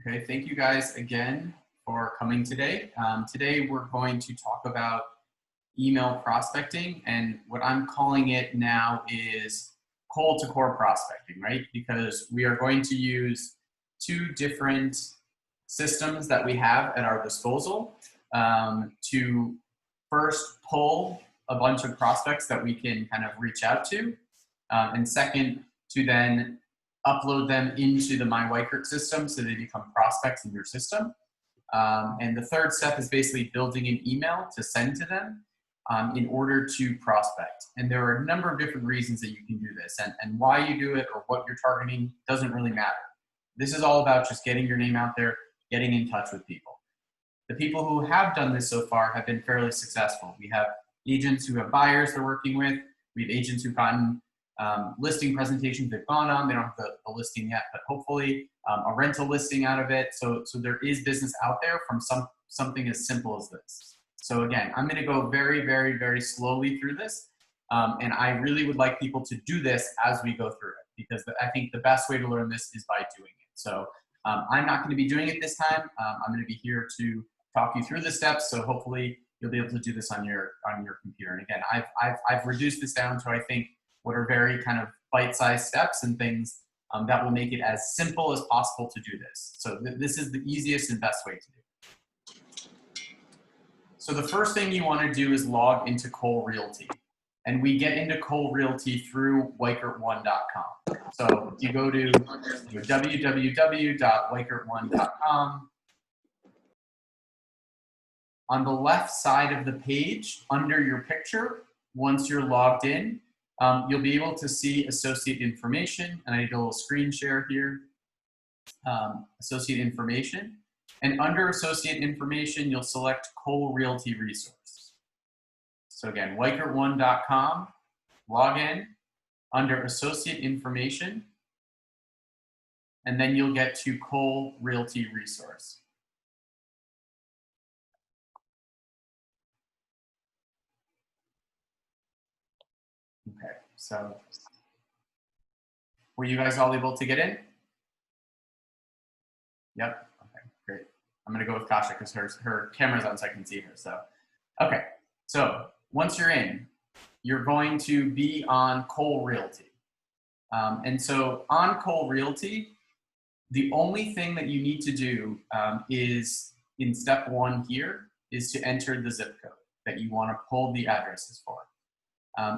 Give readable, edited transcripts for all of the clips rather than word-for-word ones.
Okay, thank you guys again for coming today. Today we're going to talk about email prospecting, and what I'm calling it now is cold to core prospecting, right? Because we are going to use two different systems that we have at our disposal to first pull a bunch of prospects that we can kind of reach out to, and second, to then upload them into the Weichert system so they become prospects in your system. And the third step is basically building an email to send to them in order to prospect. And there are a number of different reasons that you can do this, and why you do it or what you're targeting doesn't really matter. This is all about just getting your name out there, getting in touch with people. The people who have done this so far have been fairly successful. We have agents who have buyers they're working with. We have agents who've gotten listing presentations they've gone on. They don't have the listing yet, but hopefully a rental listing out of it. So there is business out there from something as simple as this. So again, I'm going to go very, very, very slowly through this. And I really would like people to do this as we go through it, because I think the best way to learn this is by doing it. So I'm not going to be doing it this time. I'm going to be here to talk you through the steps. So hopefully you'll be able to do this on your computer. And again, I've reduced this down to, I think, what are very kind of bite-sized steps and things that will make it as simple as possible to do this. So this is the easiest and best way to do it. So the first thing you want to do is log into Cole Realty. And we get into Cole Realty through Weichert1.com. So if you go to www.weichert1.com, on the left side of the page, under your picture, once you're logged in, you'll be able to see associate information, and I did a little screen share here, associate information. And under associate information, you'll select Cole Realty Resource. So again, Weichert1.com, log in, under associate information, and then you'll get to Cole Realty Resource. Okay, so were you guys all able to get in? Yep, okay, great. I'm gonna go with Kasha because her camera's on so I can see her, so. Okay, so once you're in, you're going to be on Cole Realty. And so on Cole Realty, the only thing that you need to do is, in step one here, is to enter the zip code that you wanna pull the addresses for.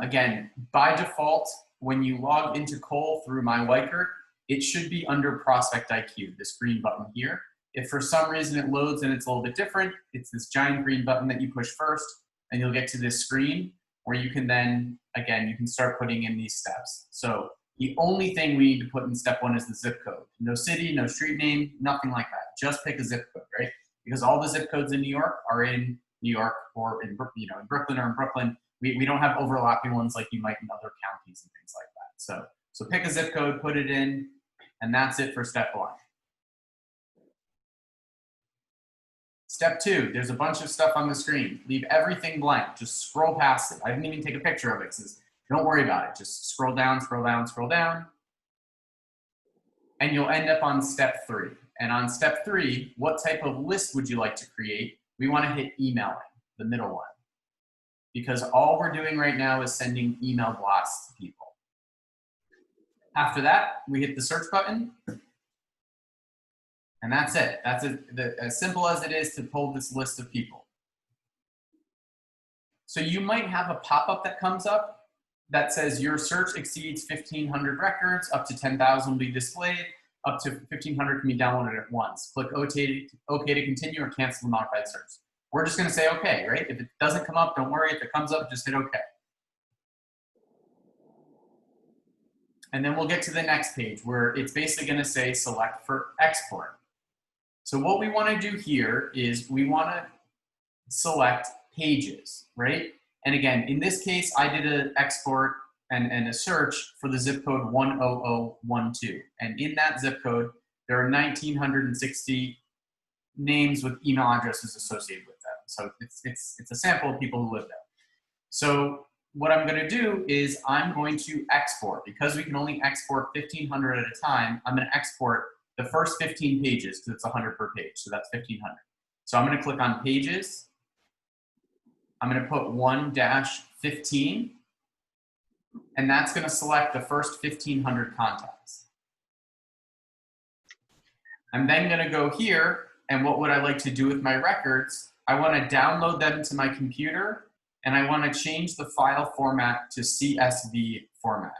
Again, by default, when you log into Cole through Weichert, it should be under Prospect IQ, this green button here. If for some reason it loads and it's a little bit different, it's this giant green button that you push first, and you'll get to this screen where you can then, again, you can start putting in these steps. So the only thing we need to put in step one is the zip code. No city, no street name, nothing like that. Just pick a zip code, right? Because all the zip codes in New York are in New York or in Brooklyn or in Brooklyn. We don't have overlapping ones like you might in other counties and things like that. So pick a zip code, put it in, and that's it for step one. Step two, there's a bunch of stuff on the screen. Leave everything blank. Just scroll past it. I didn't even take a picture of it. Says, don't worry about it. Just scroll down, scroll down, scroll down. And you'll end up on step three. And on step three, what type of list would you like to create? We want to hit emailing, the middle one. Because all we're doing right now is sending email blasts to people. After that, we hit the search button. And that's it. That's as simple as it is to pull this list of people. So you might have a pop-up that comes up that says your search exceeds 1,500 records, up to 10,000 will be displayed, up to 1,500 can be downloaded at once. Click OK to continue or cancel the modified search. We're just going to say OK, right? If it doesn't come up, don't worry. If it comes up, just hit OK. And then we'll get to the next page where it's basically going to say select for export. So what we want to do here is we want to select pages, right? And again, in this case, I did an export and a search for the zip code 10012. And in that zip code, there are 1,960 names with email addresses associated with them. So it's a sample of people who live there. So what I'm going to do is I'm going to export. Because we can only export 1,500 at a time, I'm going to export the first 15 pages, because it's 100 per page, so that's 1,500. So I'm going to click on Pages. I'm going to put 1-15, and that's going to select the first 1,500 contacts. I'm then going to go here, and what would I like to do with my records? I want to download them to my computer, and I want to change the file format to CSV format.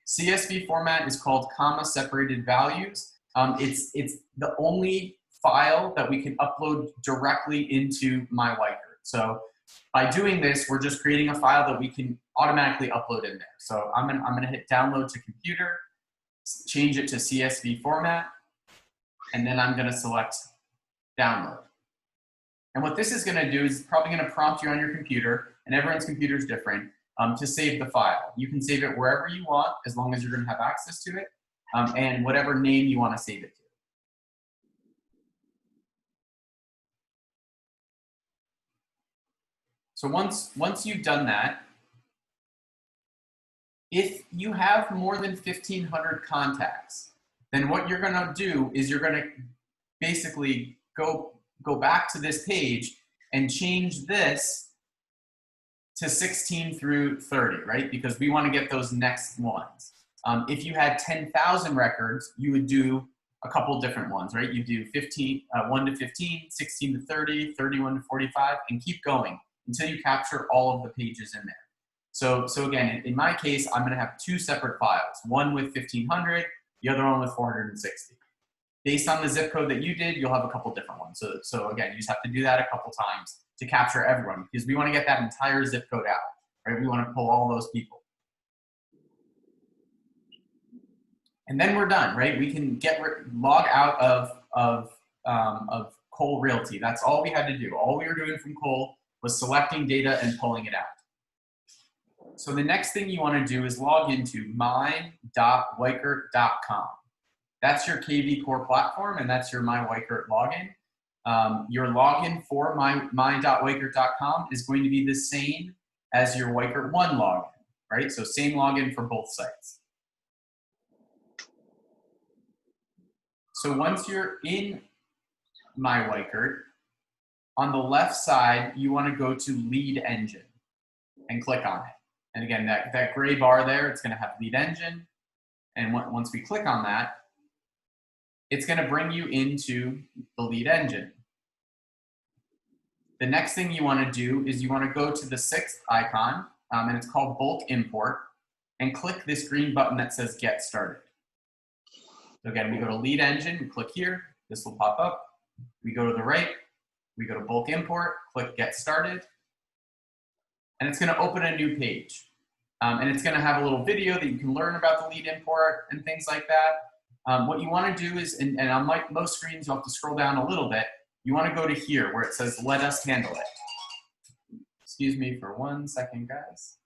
CSV format is called comma separated values. It's the only file that we can upload directly into my Weichert. So by doing this, we're just creating a file that we can automatically upload in there. So I'm gonna hit download to computer, change it to CSV format, and then I'm gonna select download. And what this is gonna do is probably gonna prompt you on your computer, and everyone's computer is different, to save the file. You can save it wherever you want, as long as you're gonna have access to it, and whatever name you wanna save it to. So once you've done that, if you have more than 1,500 contacts, then what you're gonna do is you're gonna basically go back to this page and change this to 16 through 30, right? Because we wanna get those next ones. If you had 10,000 records, you would do a couple different ones, right? You do 1 to 15, 16 to 30, 31 to 45, and keep going until you capture all of the pages in there. So again, in my case, I'm gonna have 2 separate files, one with 1,500, the other one with 460. Based on the zip code that you did, you'll have a couple different ones. So again, you just have to do that a couple times to capture everyone, because we wanna get that entire zip code out, right? We wanna pull all those people. And then we're done, right? We can log out of Cole Realty. That's all we had to do. All we were doing from Cole was selecting data and pulling it out. So the next thing you want to do is log into my.weichert.com. That's your KV Core platform, and that's your My Weichert login. Your login for my.weichert.com is going to be the same as your Weichert 1 login, right? So same login for both sites. So once you're in My Weichert, on the left side, you want to go to Lead Engine and click on it. And again, that gray bar there, it's going to have Lead Engine. And once we click on that, it's going to bring you into the Lead Engine. The next thing you want to do is you want to go to the 6th icon, and it's called Bulk Import, and click this green button that says Get Started. So again, we go to Lead Engine, we click here, this will pop up. We go to the right, we go to Bulk Import, click Get Started, and it's going to open a new page. And it's going to have a little video that you can learn about the lead import and things like that. What you want to do is, and on most screens you'll have to scroll down a little bit, you want to go to here where it says Let Us Handle It. Excuse me for 1 second, guys.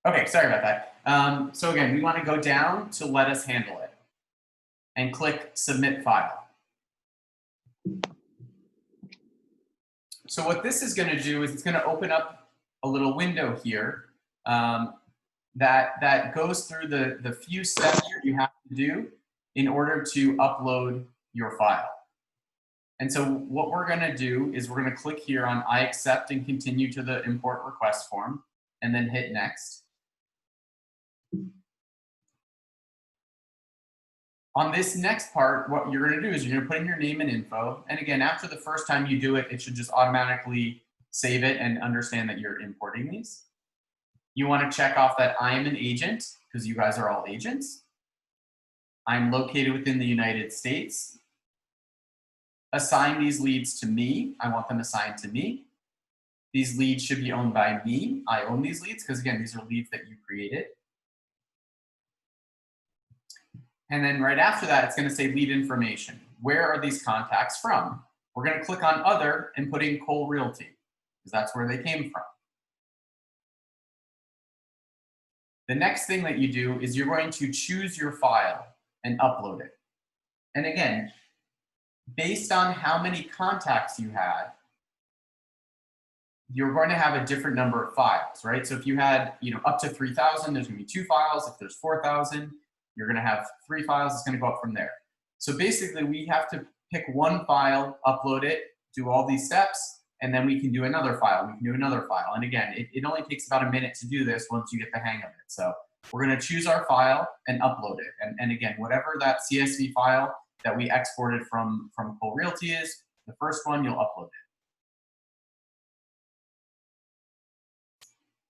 Okay, sorry about that. So again, we want to go down to Let Us Handle It and click Submit File. So what this is going to do is it's going to open up a little window here that goes through the few steps that you have to do in order to upload your file. And so what we're going to do is we're going to click here on I accept and continue to the import request form, and then hit next. On this next part, what you're going to do is you're going to put in your name and info. And again, after the first time you do it, it should just automatically save it and understand that you're importing these. You want to check off that I am an agent, because you guys are all agents. I'm located within the United States. Assign these leads to me. I want them assigned to me. These leads should be owned by me. I own these leads because, again, these are leads that you created. And then right after that, it's going to say lead information. Where are these contacts from? We're going to click on other and put in Cole Realty, because that's where they came from. The next thing that you do is you're going to choose your file and upload it. And again, based on how many contacts you had, you're going to have a different number of files, right? So if you had, up to 3,000, there's going to be 2 files. If there's 4,000, you're going to have 3 files. It's going to go up from there. So basically, we have to pick one file, upload it, do all these steps, and then we can do another file. We can do another file. And again, it only takes about a minute to do this once you get the hang of it. So we're going to choose our file and upload it. And again, whatever that CSV file that we exported from Cole Realty is, the first one, you'll upload it.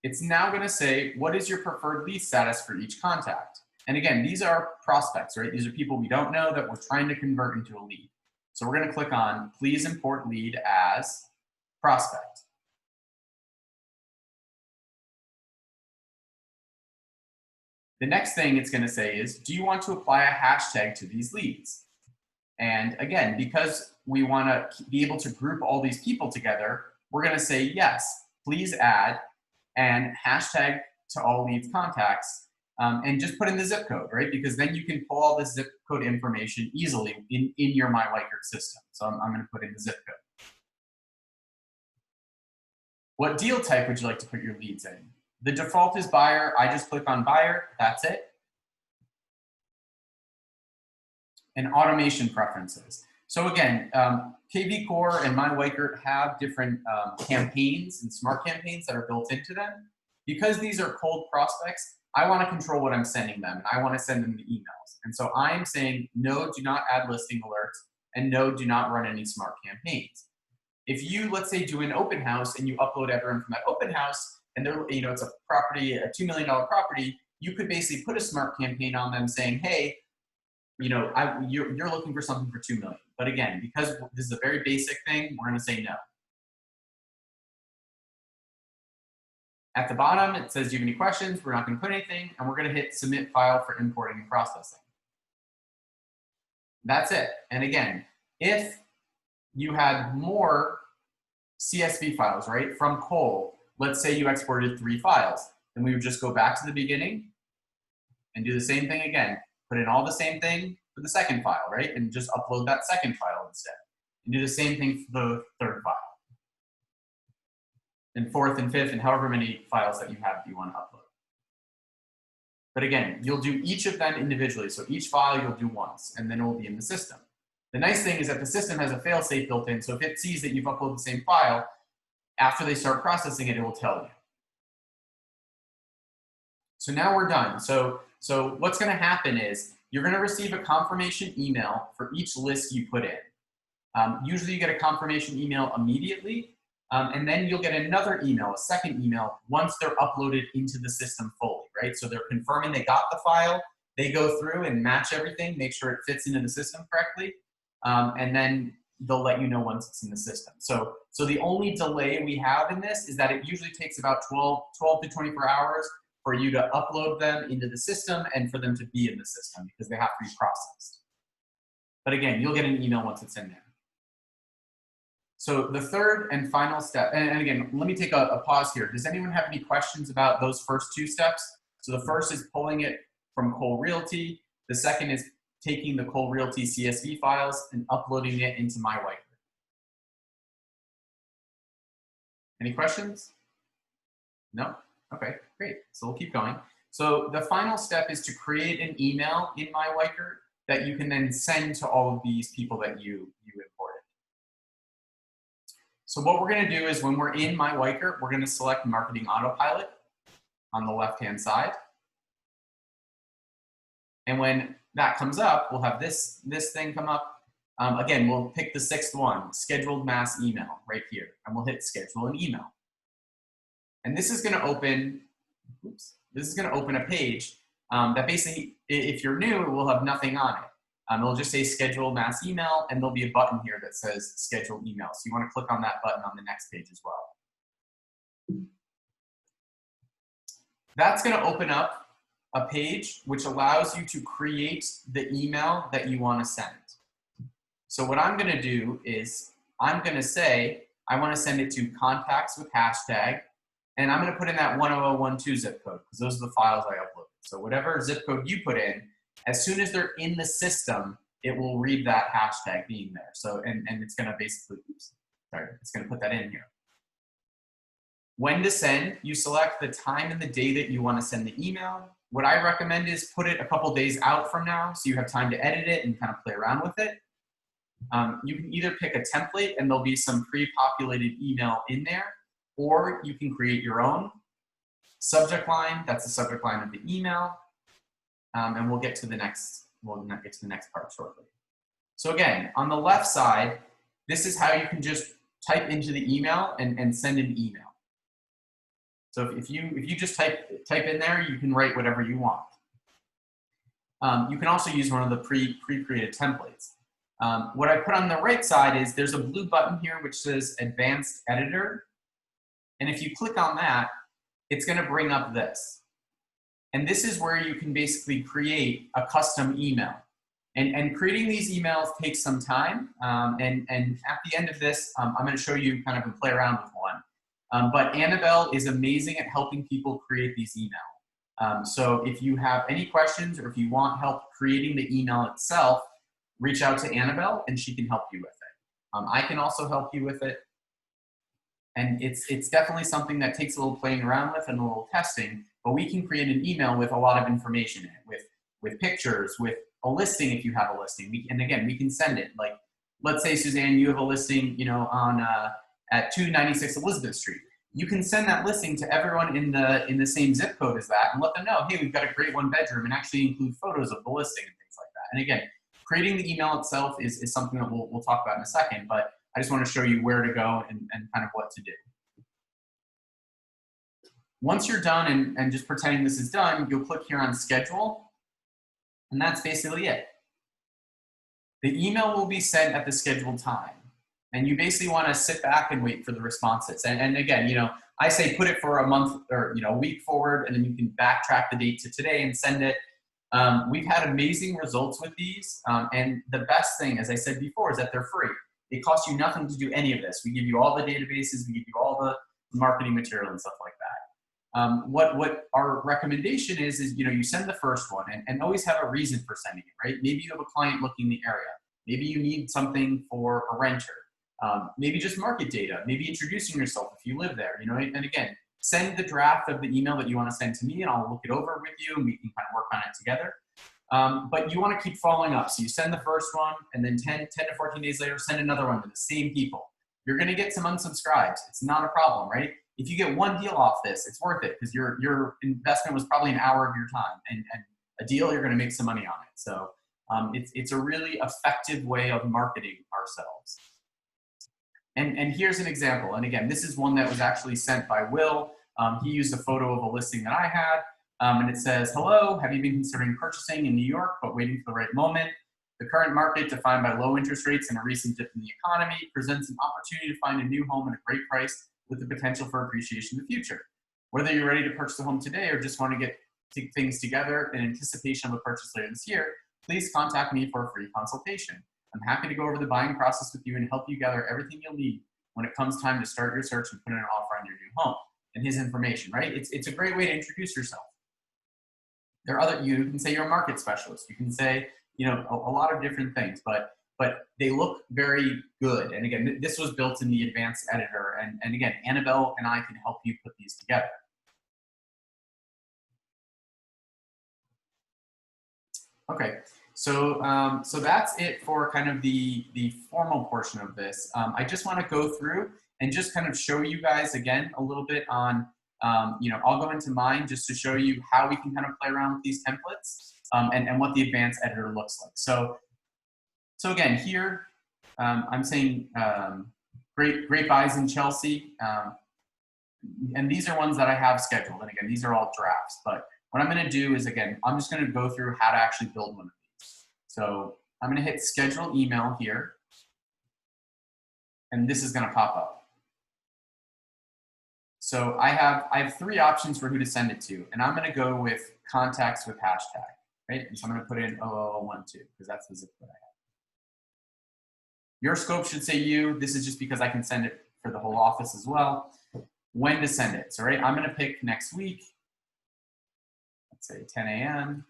It's now going to say, what is your preferred lead status for each contact? And again, these are prospects, right? These are people we don't know that we're trying to convert into a lead. So we're going to click on, please import lead as prospect. The next thing it's going to say is, do you want to apply a hashtag to these leads? And again, because we want to be able to group all these people together, we're going to say, yes, please add and hashtag to all leads contacts, and just put in the zip code, right? Because then you can pull all the zip code information easily in your My Weichert system. So I'm going to put in the zip code. What deal type would you like to put your leads in? The default is buyer. I just click on buyer. That's it. And automation preferences. So again, KV Core and My Weichert have different campaigns and smart campaigns that are built into them. Because these are cold prospects, I want to control what I'm sending them, and I want to send them the emails. And so I'm saying, no, do not add listing alerts, and no, do not run any smart campaigns. If you, let's say, do an open house and you upload everyone from that open house, and they're, it's a property, a $2 million property, you could basically put a smart campaign on them saying, hey, you're looking for something for $2 million. But again, because this is a very basic thing, we're going to say no. At the bottom, it says, do you have any questions? We're not going to put anything, and we're going to hit submit file for importing and processing. That's it. And again, if you had more CSV files, right, from Cole, let's say you exported 3 files, then we would just go back to the beginning and do the same thing again. Put in all the same thing for the second file, right, and just upload that second file instead. And do the same thing for the third file. And fourth and fifth, and however many files that you want to upload. But again, you'll do each of them individually. So each file you'll do once, and then it will be in the system. The nice thing is that the system has a fail-safe built in, so if it sees that you've uploaded the same file, after they start processing it, it will tell you. So now we're done. So what's going to happen is you're going to receive a confirmation email for each list you put in. Usually you get a confirmation email immediately, and then you'll get another email, a second email, once they're uploaded into the system fully, right? So they're confirming they got the file, they go through and match everything, make sure it fits into the system correctly, and then they'll let you know once it's in the system. So the only delay we have in this is that it usually takes about 12 to 24 hours for you to upload them into the system and for them to be in the system because they have to be processed. But again, you'll get an email once it's in there. So the third and final step, and again, let me take a pause here. Does anyone have any questions about those first 2 steps? So the first is pulling it from Cole Realty. The second is taking the Cole Realty CSV files and uploading it into My Weichert. Any questions? No? Okay, great. So we'll keep going. So the final step is to create an email in my Weichert that you can then send to all of these people that you imported. So what we're going to do is when we're in my Weichert, we're going to select Marketing Autopilot on the left-hand side. And when that comes up, we'll have this thing come up. Again, we'll pick the sixth one, Scheduled Mass Email, right here. And we'll hit Schedule an Email. And this is going to open, this is going to open a page that basically, if you're new, it will have nothing on it. It'll just say Schedule Mass Email, and there'll be a button here that says Schedule Email. So you want to click on that button on the next page as well. That's going to open up a page which allows you to create the email that you want to send. So what I'm going to do is I'm going to say I want to send it to contacts with hashtag, and I'm going to put in that 10012 zip code because those are the files I uploaded. So whatever zip code you put in, as soon as they're in the system, it will read that hashtag being there. So and it's going to basically, it's going to put that in here. When to send, you select the time and the day that you want to send the email. What I recommend is put it a couple days out from now so you have time to edit it and kind of play around with it. You can either pick a template and there'll be some pre-populated email in there, or you can create your own subject line. That's the subject line of the email. And we'll get to the next part shortly. So again, on the left side, this is how you can just type into the email and send an email. So if you just type in there, you can write whatever you want. You can also use one of the pre-created templates. What I put on the right side is there's a blue button here which says Advanced Editor. And if you click on that, it's going to bring up this. And this is where you can basically create a custom email. And creating these emails takes some time. And at the end of this, I'm going to show you kind of a play around with one. But Annabelle is amazing at helping people create these emails. So if you have any questions or if you want help creating the email itself, reach out to Annabelle and she can help you with it. I can also help you with it. And it's definitely something that takes a little playing around with and a little testing, but we can create an email with a lot of information in it, with pictures, with a listing if you have a listing. And again, we can send it. Like, let's say, Suzanne, you have a listing, on at 296 Elizabeth Street. You can send that listing to everyone in the same zip code as that and let them know, hey, we've got a great one bedroom, and actually include photos of the listing and things like that. And again, creating the email itself is something that we'll talk about in a second, but I just want to show you where to go and kind of what to do. Once you're done and just pretending this is done, you'll click here on Schedule, and that's basically it. The email will be sent at the scheduled time. And you basically want to sit back and wait for the responses. And again, I say put it for a month or a week forward, and then you can backtrack the date to today and send it. We've had amazing results with these. And the best thing, as I said before, is that they're free. It costs you nothing to do any of this. We give you all the databases, we give you all the marketing material and stuff like that. What our recommendation is you send the first one and always have a reason for sending it, right? Maybe you have a client looking in the area. Maybe you need something for a renter. Maybe just market data, maybe introducing yourself if you live there, and again, send the draft of the email that you want to send to me and I'll look it over with you and we can kind of work on it together. But you want to keep following up. So you send the first one and then 10 to 14 days later, send another one to the same people. You're going to get some unsubscribes. It's not a problem, right? If you get one deal off this, it's worth it because your investment was probably an hour of your time and a deal, you're going to make some money on it. So it's a really effective way of marketing ourselves. And here's an example. And again, this is one that was actually sent by Will. He used a photo of a listing that I had. And it says, hello, have you been considering purchasing in New York but waiting for the right moment? The current market, defined by low interest rates and a recent dip in the economy, presents an opportunity to find a new home at a great price with the potential for appreciation in the future. Whether you're ready to purchase a home today or just want to get things together in anticipation of a purchase later this year, please contact me for a free consultation. I'm happy to go over the buying process with you and help you gather everything you'll need when it comes time to start your search and put in an offer on your new home. And his information, right? It's a great way to introduce yourself. There are you can say you're a market specialist. You can say, a lot of different things, but but they look very good. And again, this was built in the advanced editor. And again, Annabelle and I can help you put these together. Okay, so so that's it for kind of the formal portion of this. I just want to go through and just kind of show you guys again a little bit on, you know, I'll go into mine just to show you how we can kind of play around with these templates and what the advanced editor looks like. So again, here I'm saying great buys in Chelsea, and these are ones that I have scheduled. And again, these are all drafts, but what I'm going to do is, again, I'm just going to go through how to actually build one of these. So I'm going to hit schedule email here, and this is going to pop up. So I have 3 options for who to send it to, and I'm going to go with contacts with hashtag, right? And so I'm going to put in 0012 because that's the zip code I have. Your scope should say you. This is just because I can send it for the whole office as well. When to send it. So right, I'm going to pick next week. Let's say 10 a.m.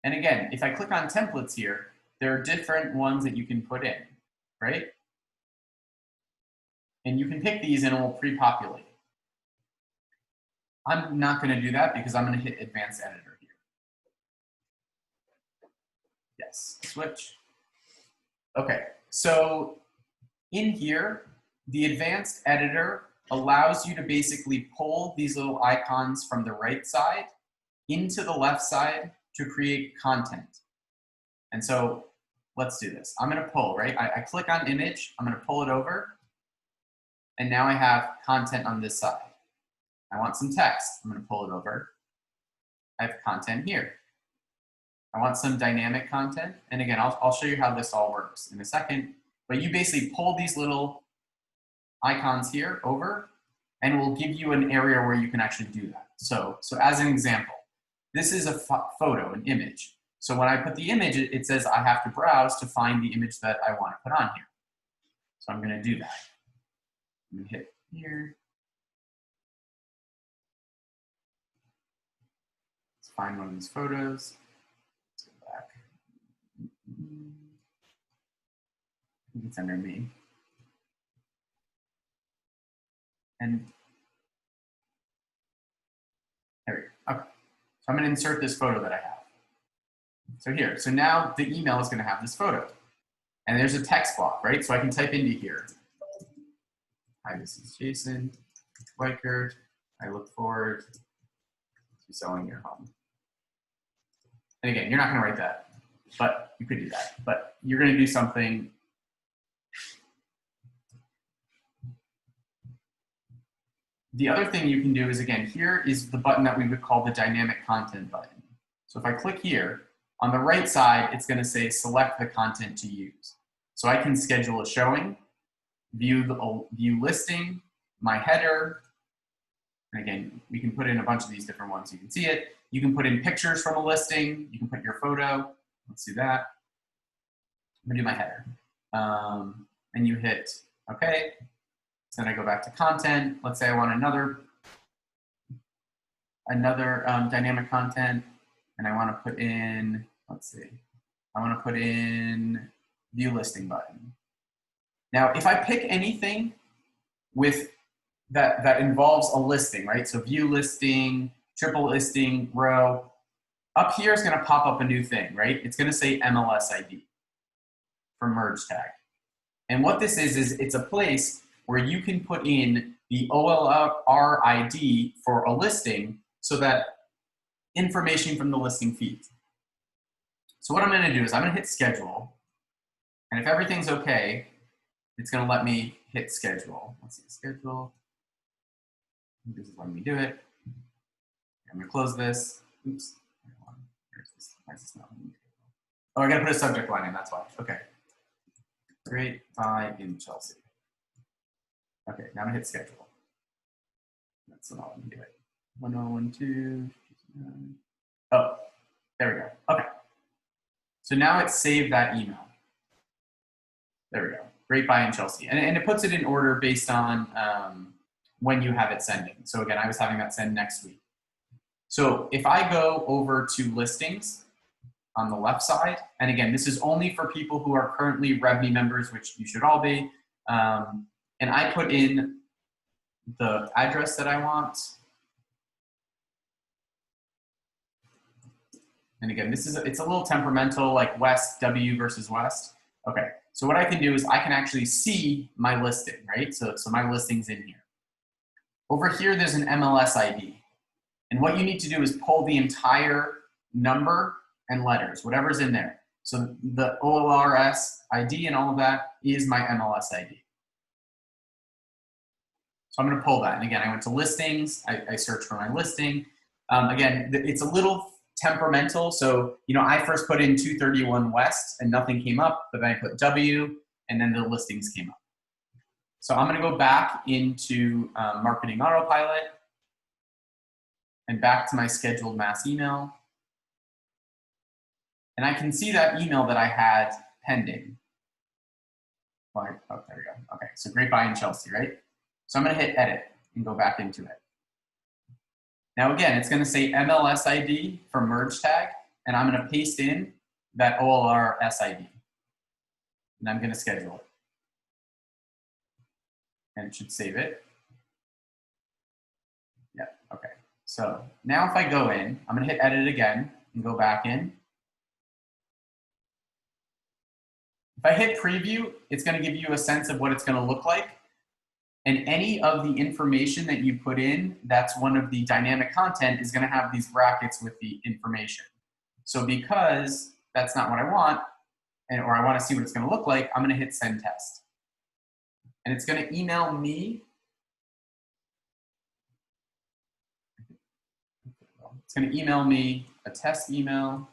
And again, if I click on templates here, there are different ones that you can put in, right? And you can pick these and it will pre-populate. I'm not going to do that because I'm going to hit advanced editor here. Yes, switch. Okay, so in here, the advanced editor allows you to basically pull these little icons from the right side into the left side to create content. And so let's do this. I'm going to pull, right? I click on image, I'm going to pull it over, and now I have content on this side. I want some text, I'm going to pull it over. I have content here. I want some dynamic content, and again, I'll show you how this all works in a second, but you basically pull these little icons here over, and it will give you an area where you can actually do that. So as an example, this is a photo, an image. So when I put the image, it says I have to browse to find the image that I want to put on here. So I'm going to do that. I'm going to hit here. Let's find one of these photos. Let's go back. It's under me. And there we go. Okay. So I'm going to insert this photo that I have. So here, so now the email is going to have this photo. And there's a text block, right? So I can type into here. Hi, this is Jason Weichert. I look forward to selling your home. And again, you're not going to write that, but you could do that. But you're going to do something. The other thing you can do is, again, here is the button that we would call the dynamic content button. So if I click here, on the right side, it's going to say select the content to use. So I can schedule a showing, view listing, my header. And again, we can put in a bunch of these different ones so you can see it. You can put in pictures from a listing. You can put your photo. Let's do that. I'm going to do my header. And you hit OK. So then I go back to content. Let's say I want another dynamic content, and I want to put in, let's see, I want to put in view listing button. Now, if I pick anything with that involves a listing, right? So view listing, triple listing, row, up here is going to pop up a new thing, right? It's going to say MLS ID for merge tag. And what this is it's a place where you can put in the OLR ID for a listing so that information from the listing feeds. So what I'm going to do is I'm going to hit schedule. And if everything's okay, it's going to let me hit schedule. Let's see, schedule. This is letting me do it. I'm going to close this. Oops. Why is this not letting me? Oh, I got to put a subject line in, that's why. Okay. Great buy in Chelsea. Okay, now I'm going to hit schedule. That's not let me do it. 1012. Oh, there we go. Okay. So now it's saved that email. There we go. Great buy in Chelsea. And it puts it in order based on when you have it sending. So again, I was having that send next week. So if I go over to listings, on the left side. And again, this is only for people who are currently REVNY members, which you should all be. And I put in the address that I want. And again, it's a little temperamental, like West, W versus West. Okay, so what I can do is I can actually see my listing, right? So my listing's in here. Over here, there's an MLS ID. And what you need to do is pull the entire number and letters, whatever's in there. So the OLRS ID and all of that is my MLS ID. So I'm gonna pull that. And again, I went to listings, I searched for my listing. Again, it's a little temperamental. So, I first put in 231 West and nothing came up, but then I put W and then the listings came up. So I'm gonna go back into Marketing Autopilot and back to my scheduled mass email. And I can see that email that I had pending. Oh, there we go. Okay, so Great Buy in Chelsea, right? So I'm gonna hit edit and go back into it. Now again, it's gonna say MLS ID for merge tag, and I'm gonna paste in that OLRS ID. And I'm gonna schedule it. And it should save it. Yeah, okay. So now if I go in, I'm gonna hit edit again and go back in. If I hit preview, it's gonna give you a sense of what it's gonna look like. And any of the information that you put in, that's one of the dynamic content, is gonna have these brackets with the information. So because that's not what I want, or I wanna see what it's gonna look like, I'm gonna hit send test. And it's gonna email me. It's gonna email me a test email.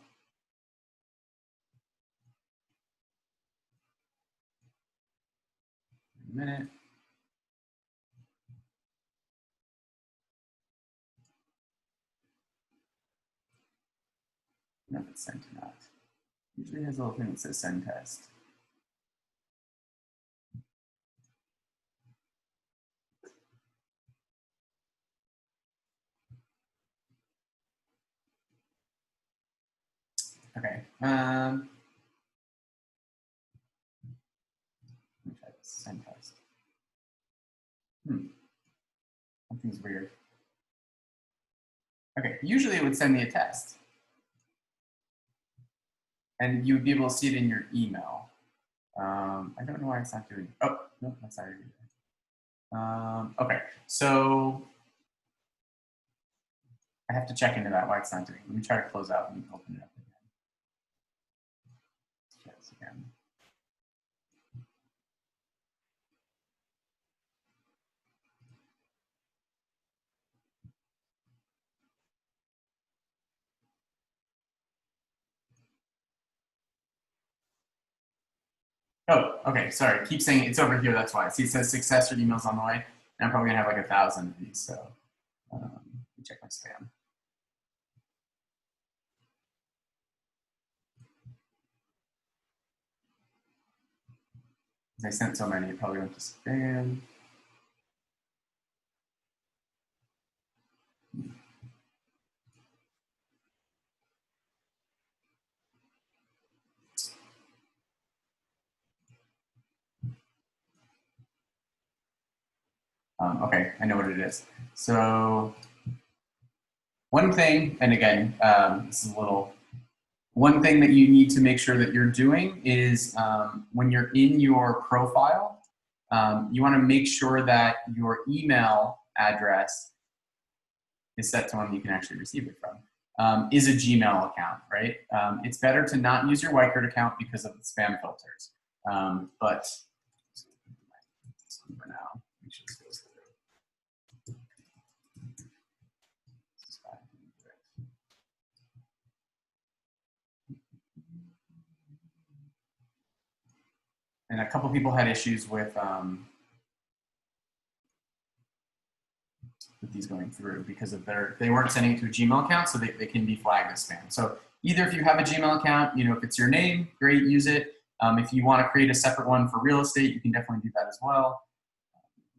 A minute. No, it's sent or not. Usually has a little thing that says send test. Okay. Let me try this. Send test. Something's weird. Okay. Usually it would send me a test, and you would be able to see it in your email. I don't know why it's not doing. Oh no, that's not doing. Okay. So I have to check into that. Why it's not doing. Let me try to close out and open it up again. Let's try this again. Oh, okay, sorry. Keep saying it's over here, that's why. See, it says successor emails on the way. And I'm probably gonna have like 1,000 of these, so let me check my spam. Because I sent so many, it probably went to spam. Okay, I know what it is. So one thing, and again, this is a little, one thing that you need to make sure that you're doing is when you're in your profile, you wanna make sure that your email address is set to one you can actually receive it from, is a Gmail account, right? It's better to not use your Weichert account because of the spam filters. But for now, make sure this goes through. And a couple people had issues with these going through because of they weren't sending it to a Gmail account, so they can be flagged as spam. So either if you have a Gmail account, if it's your name, great, use it. If you want to create a separate one for real estate, you can definitely do that as well.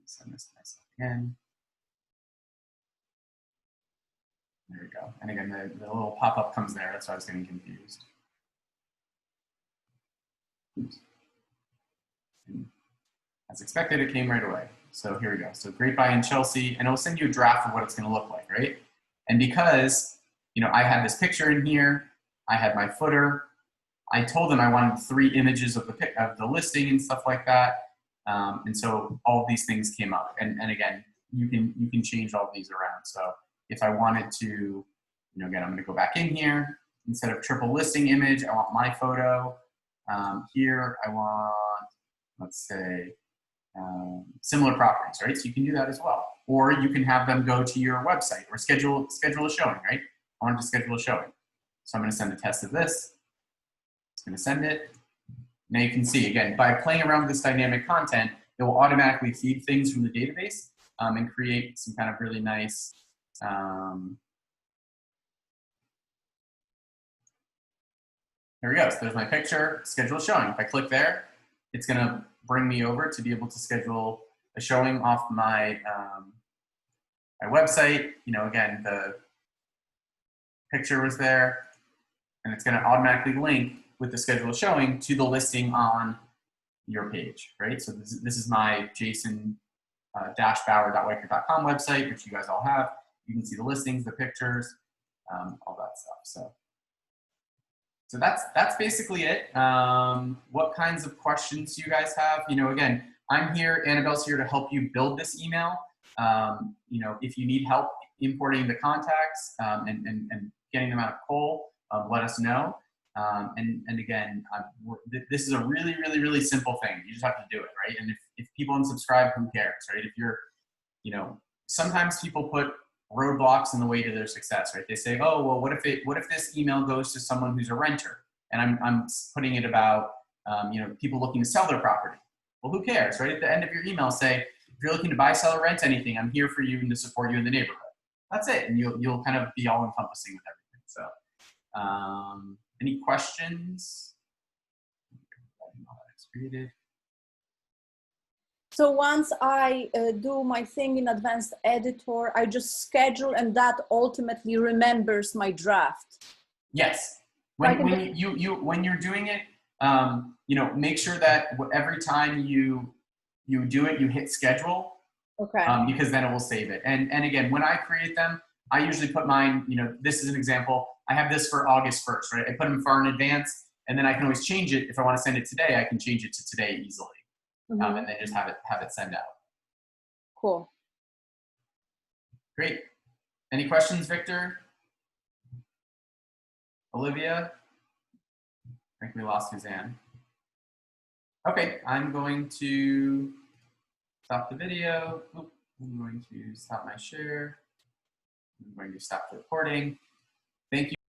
Send this to myself again. There we go. And again, the little pop-up comes there. That's why I was getting confused. Oops. And as expected, it came right away. So here we go. So Great Buy in Chelsea, and it'll send you a draft of what it's going to look like, right? And because, you know, I had this picture in here, I had my footer. I told them I wanted 3 images of the listing and stuff like that. And so all of these things came up. And again, you can change all of these around. So if I wanted to, you know, again, I'm going to go back in here. Instead of triple listing image, I want my photo. Here I want, let's say, similar properties, right? So you can do that as well. Or you can have them go to your website or schedule a showing, right? I wanted to schedule a showing. So I'm going to send a test of this. It's going to send it. Now you can see, again, by playing around with this dynamic content, it will automatically feed things from the database and create some kind of really nice here we go. So there's my picture, schedule a showing. If I click there, it's going to bring me over to be able to schedule a showing off my my website. You know, again, the picture was there, and it's going to automatically link with the schedule a showing to the listing on your page, right? So this is my jason-bauer.weichert.com website, which you guys all have. You can see the listings, the pictures, all that stuff. So that's basically it. What kinds of questions do you guys have? You know, again, I'm here, Annabelle's here to help you build this email. You know, if you need help importing the contacts and getting them out of Cole, let us know. And again, this is a really, really, really simple thing. You just have to do it, right? And if people unsubscribe, who cares, right? If you're, you know, sometimes people put roadblocks in the way to their success, right? They say, oh, well, what if this email goes to someone who's a renter? And I'm putting it about, you know, people looking to sell their property. Well, who cares, right? At the end of your email, say, if you're looking to buy, sell, or rent anything, I'm here for you and to support you in the neighborhood. That's it. And you'll kind of be all encompassing with everything. So, any questions? Created. So once I do my thing in Advanced Editor, I just schedule and that ultimately remembers my draft. Yes. When you're doing it, you know, make sure that every time you do it, you hit schedule. Okay. Because then it will save it. And again, when I create them, I usually put mine, you know, this is an example. I have this for August 1st, right? I put them far in advance, and then I can always change it. If I want to send it today, I can change it to today easily. And then just have it send out. Cool. Great. Any questions, Victor? Olivia? I think we lost Suzanne. Okay, I'm going to stop the video. I'm going to stop my share. I'm going to stop the recording.